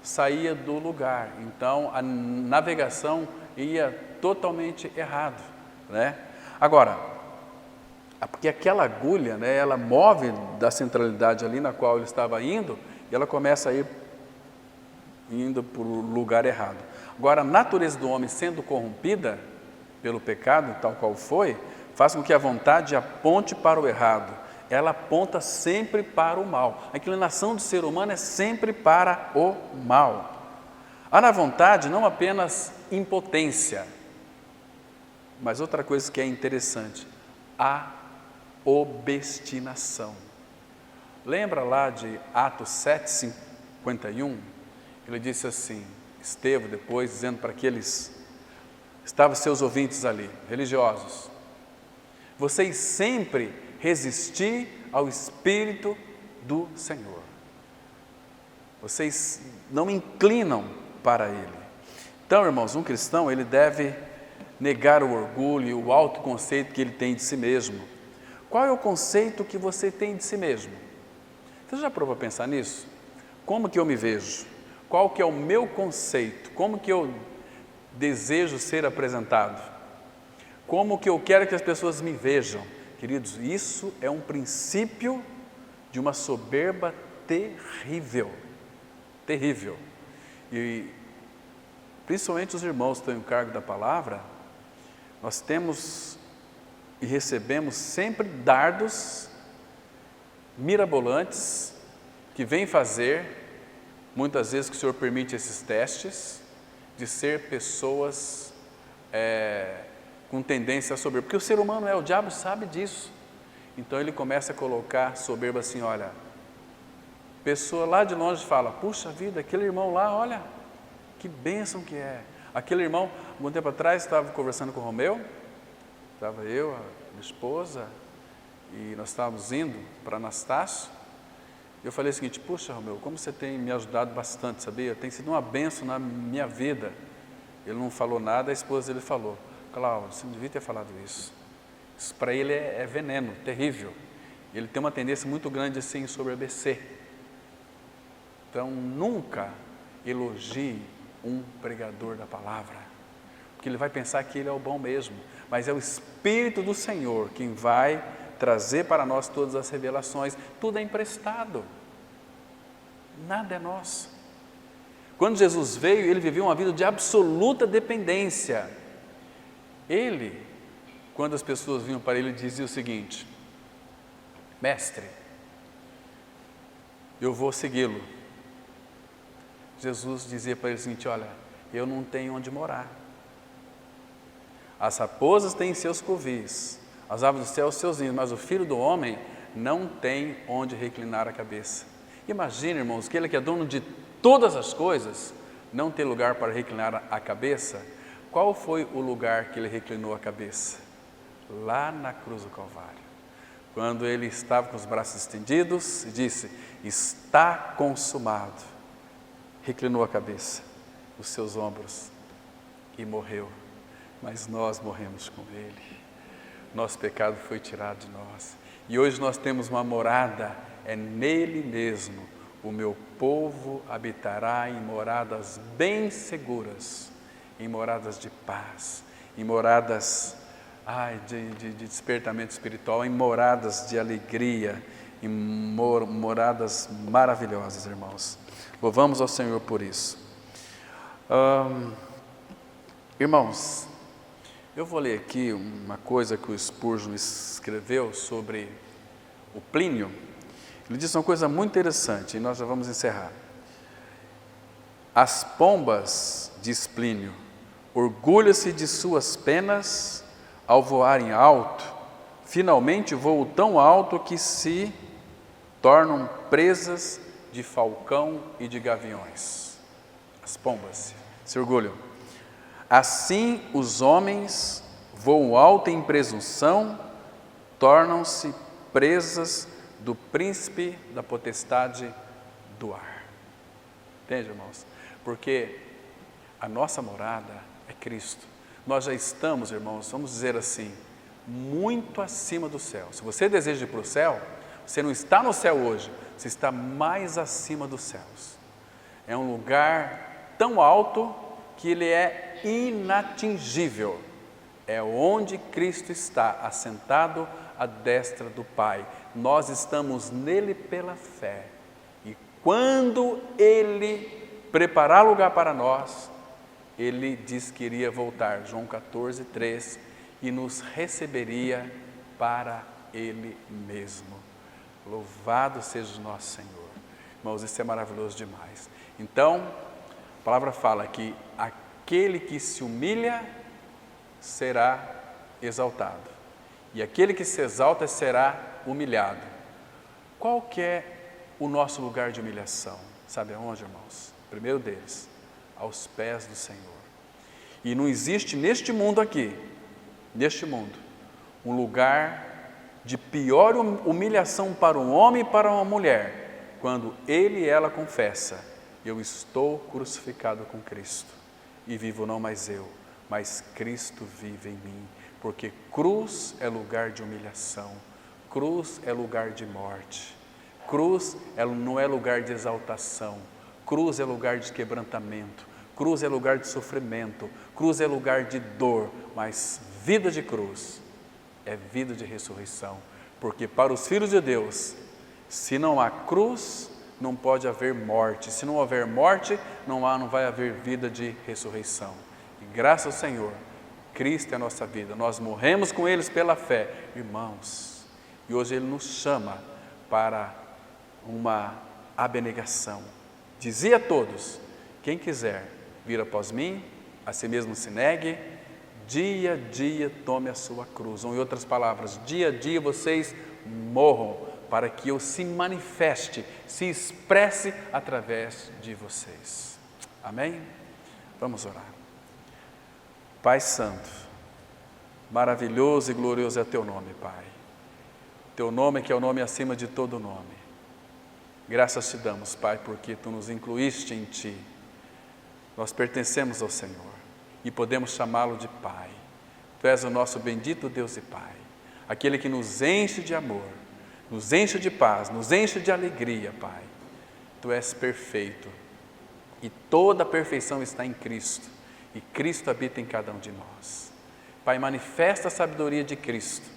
saía do lugar. Então, a navegação ia totalmente errado, né? Agora, porque aquela agulha, né, ela move da centralidade ali na qual ele estava indo, e ela começa a ir indo para o lugar errado. Agora, a natureza do homem sendo corrompida pelo pecado, tal qual foi, faz com que a vontade aponte para o errado. Ela aponta sempre para o mal. A inclinação do ser humano é sempre para o mal. Há na vontade não apenas impotência, mas outra coisa que é interessante, a obstinação. Lembra lá de Atos 7:51? Ele disse assim, Estevão depois dizendo para aqueles, estavam seus ouvintes ali, religiosos, vocês sempre resisti ao Espírito do Senhor. Vocês não inclinam para Ele. Então, irmãos, um cristão, ele deve negar o orgulho e o autoconceito que ele tem de si mesmo. Qual é o conceito que você tem de si mesmo? Você já provou a pensar nisso? Como que eu me vejo? Qual que é o meu conceito? Como que eu desejo ser apresentado? Como que eu quero que as pessoas me vejam? Queridos, isso é um princípio de uma soberba terrível, terrível. E principalmente os irmãos que estão em cargo da palavra, nós temos e recebemos sempre dardos mirabolantes que vêm fazer, muitas vezes que o Senhor permite esses testes, de ser pessoas com tendência a soberba, porque o ser humano o diabo sabe disso. Então ele começa a colocar soberba assim, olha, pessoa lá de longe fala, puxa vida, aquele irmão lá, olha, que bênção que é. Aquele irmão, algum tempo atrás, estava conversando com o Romeu, estava eu, a minha esposa, e nós estávamos indo para Anastácio, e eu falei o seguinte, puxa Romeu, como você tem me ajudado bastante, sabia? Tem sido uma bênção na minha vida. Ele não falou nada, a esposa dele falou, Cláudio, você não devia ter falado isso. Isso para ele é veneno, terrível. Ele tem uma tendência muito grande a se ensoberbecer. Então, nunca elogie um pregador da palavra, porque ele vai pensar que ele é o bom mesmo, mas é o Espírito do Senhor quem vai trazer para nós todas as revelações. Tudo é emprestado, nada é nosso. Quando Jesus veio, ele viveu uma vida de absoluta dependência. Ele, quando as pessoas vinham para ele, dizia o seguinte, mestre, eu vou segui-lo. Jesus dizia para ele o seguinte, olha, eu não tenho onde morar. As raposas têm seus covis, as aves do céu seus ninhos, mas o Filho do Homem não tem onde reclinar a cabeça. Imagine, irmãos, que ele que é dono de todas as coisas, não tem lugar para reclinar a cabeça. Qual foi o lugar que ele reclinou a cabeça? Lá na cruz do Calvário. Quando ele estava com os braços estendidos e disse, está consumado. Reclinou a cabeça, os seus ombros e morreu. Mas nós morremos com ele. Nosso pecado foi tirado de nós. E hoje nós temos uma morada, é nele mesmo. O meu povo habitará em moradas bem seguras, em moradas de paz, em moradas de despertamento espiritual, em moradas de alegria, em moradas maravilhosas, irmãos. Louvamos ao Senhor por isso. Irmãos, eu vou ler aqui uma coisa que o Spurgeon escreveu sobre o Plínio. Ele disse uma coisa muito interessante, e nós já vamos encerrar. As pombas, diz Plínio, orgulham-se de suas penas ao voarem alto, finalmente voam tão alto que se tornam presas de falcão e de gaviões. As pombas se orgulham. Assim os homens voam alto em presunção, tornam-se presas do príncipe da potestade do ar. Entende, irmãos? Porque a nossa morada é Cristo. Nós já estamos, irmãos, vamos dizer assim, muito acima do céu. Se você deseja ir para o céu, você não está no céu hoje, você está mais acima dos céus. É um lugar tão alto que ele é inatingível. É onde Cristo está, assentado à destra do Pai. Nós estamos nele pela fé. E quando ele preparar lugar para nós, ele diz que iria voltar, João 14, 3, e nos receberia para ele mesmo. Louvado seja o nosso Senhor. Irmãos, isso é maravilhoso demais. Então, a palavra fala que aquele que se humilha será exaltado, e aquele que se exalta será humilhado. Qual que é o nosso lugar de humilhação? Sabe aonde, irmãos? O primeiro deles, aos pés do Senhor. E não existe neste mundo aqui, um lugar de pior humilhação para um homem e para uma mulher, quando ele e ela confessa: eu estou crucificado com Cristo, e vivo não mais eu, mas Cristo vive em mim, porque cruz é lugar de humilhação, cruz é lugar de morte, cruz não é lugar de exaltação, cruz é lugar de quebrantamento, cruz é lugar de sofrimento, cruz é lugar de dor, mas vida de cruz é vida de ressurreição, porque para os filhos de Deus, se não há cruz, não pode haver morte, se não houver morte, não vai haver vida de ressurreição. E graças ao Senhor, Cristo é a nossa vida, nós morremos com eles pela fé, irmãos, e hoje Ele nos chama para uma abnegação. Dizia a todos: quem quiser vir após mim, a si mesmo se negue, dia a dia tome a sua cruz. Ou em outras palavras, dia a dia vocês morram, para que eu se manifeste, se expresse através de vocês. Amém? Vamos orar. Pai Santo, maravilhoso e glorioso é Teu nome, Pai. Teu nome que é o nome acima de todo nome. Graças te damos, Pai, porque Tu nos incluíste em Ti. Nós pertencemos ao Senhor e podemos chamá-lo de Pai. Tu és o nosso bendito Deus e Pai, aquele que nos enche de amor, nos enche de paz, nos enche de alegria, Pai. Tu és perfeito e toda a perfeição está em Cristo, e Cristo habita em cada um de nós. Pai, manifesta a sabedoria de Cristo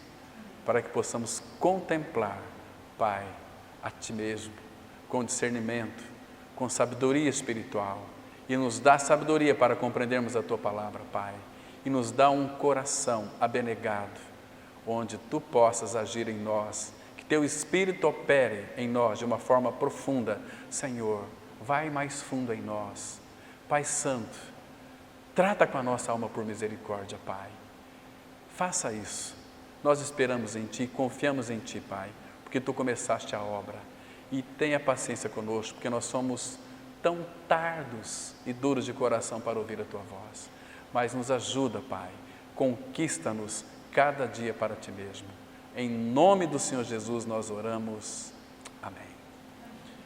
para que possamos contemplar, Pai, a Ti mesmo, com discernimento, com sabedoria espiritual, e nos dá sabedoria para compreendermos a Tua palavra, Pai, e nos dá um coração abnegado, onde Tu possas agir em nós, que Teu Espírito opere em nós de uma forma profunda. Senhor, vai mais fundo em nós. Pai Santo, trata com a nossa alma por misericórdia, Pai. Faça isso. Nós esperamos em Ti, confiamos em Ti, Pai, porque Tu começaste a obra. E tenha paciência conosco, porque nós somos tão tardos e duros de coração para ouvir a Tua voz. Mas nos ajuda, Pai, conquista-nos cada dia para Ti mesmo. Em nome do Senhor Jesus nós oramos.